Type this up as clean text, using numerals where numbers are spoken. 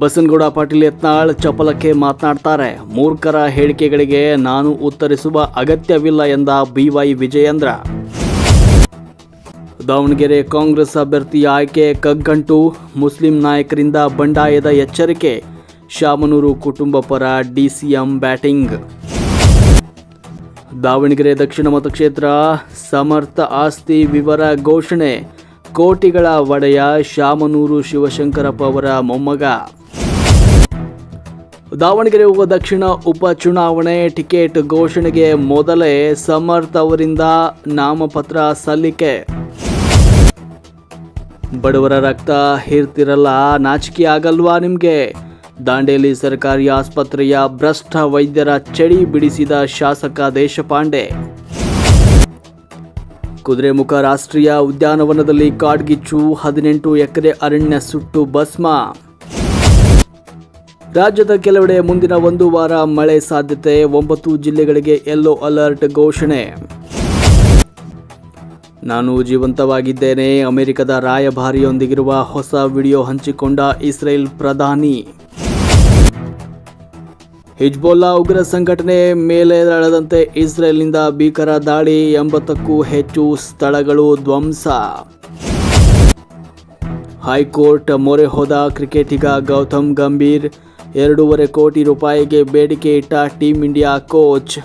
ಬಸನಗೌಡ ಪಾಟೀಲ್ ಯತ್ನಾಳ್ ಚಪಲಕ್ಕೆ ಮಾತನಾಡ್ತಾರೆ. ಮೂರ್ಖರ ಹೇಳಿಕೆಗಳಿಗೆ ನಾನು ಉತ್ತರಿಸುವ ಅಗತ್ಯವಿಲ್ಲ ಎಂದ BY ವಿಜಯೇಂದ್ರ. ದಾವಣಗೆರೆ ಕಾಂಗ್ರೆಸ್ ಅಭ್ಯರ್ಥಿ ಆಯ್ಕೆ ಕಗ್ಗಂಟು, ಮುಸ್ಲಿಂ ನಾಯಕರಿಂದ ಬಂಡಾಯದ ಎಚ್ಚರಿಕೆ. ಶಾಮನೂರು ಕುಟುಂಬ ಪರ DCM ಬ್ಯಾಟಿಂಗ್. ದಾವಣಗೆರೆ ದಕ್ಷಿಣ ಮತಕ್ಷೇತ್ರ ಸಮರ್ಥ ಆಸ್ತಿ ವಿವರ ಘೋಷಣೆ. ಕೋಟಿಗಳ ಒಡೆಯ ಶಾಮನೂರು ಶಿವಶಂಕರಪ್ಪ ಅವರ ಮೊಮ್ಮಗ. ದಾವಣಗೆರೆ ದಕ್ಷಿಣ ಉಪಚುನಾವಣೆ ಟಿಕೆಟ್ ಘೋಷಣೆಗೆ ಮೊದಲೇ ಸಮರ್ಥ ಅವರಿಂದ ನಾಮಪತ್ರ ಸಲ್ಲಿಕೆ. ಬಡವರ ರಕ್ತ ಹೀರ್ತಿರಲ್ಲ, ನಾಚಿಕೆ ಆಗಲ್ವಾ ನಿಮಗೆ? ದಾಂಡೇಲಿ ಸರ್ಕಾರಿ ಆಸ್ಪತ್ರೆಯ ಭ್ರಷ್ಟ ವೈದ್ಯರ ಚಳಿ ಬಿಡಿಸಿದ ಶಾಸಕ ದೇಶಪಾಂಡೆ. ಕುದುರೆಮುಖ ರಾಷ್ಟ್ರೀಯ ಉದ್ಯಾನವನದಲ್ಲಿ ಕಾಡ್ಗಿಚ್ಚು, 18 ಎಕರೆ ಅರಣ್ಯ ಸುಟ್ಟು ಭಸ್ಮ. ರಾಜ್ಯದ ಕೆಲವೆಡೆ ಮುಂದಿನ 1 ವಾರ ಮಳೆ ಸಾಧ್ಯತೆ, 9 ಜಿಲ್ಲೆಗಳಿಗೆ ಯೆಲ್ಲೋ ಅಲರ್ಟ್ ಘೋಷಣೆ. ನಾನು ಜೀವಂತವಾಗಿದ್ದೇನೆ, ಅಮೆರಿಕದ ರಾಯಭಾರಿಯೊಂದಿಗಿರುವ ಹೊಸ ವಿಡಿಯೋ ಹಂಚಿಕೊಂಡ ಇಸ್ರೇಲ್ ಪ್ರಧಾನಿ. ಹಿಜ್ಬುಲ್ಲಾ ಉಗ್ರ ಸಂಘಟನೆ ಮೇಲೆ ನಡೆದಂತೆ ಇಸ್ರೇಲ್ನಿಂದ ಭೀಕರ ದಾಳಿ, 80ಕ್ಕೂ ಹೆಚ್ಚು ಸ್ಥಳಗಳು ಧ್ವಂಸ. ಹೈಕೋರ್ಟ್ ಮೊರೆ ಹೋದ ಕ್ರಿಕೆಟಿಗ ಗೌತಮ್ ಗಂಭೀರ್, 2.5 ಕೋಟಿ ರೂಪಾಯಿಗೆ ಬೇಡಿಕೆ ಇಟ್ಟ ಟೀಂ ಇಂಡಿಯಾ ಕೋಚ್.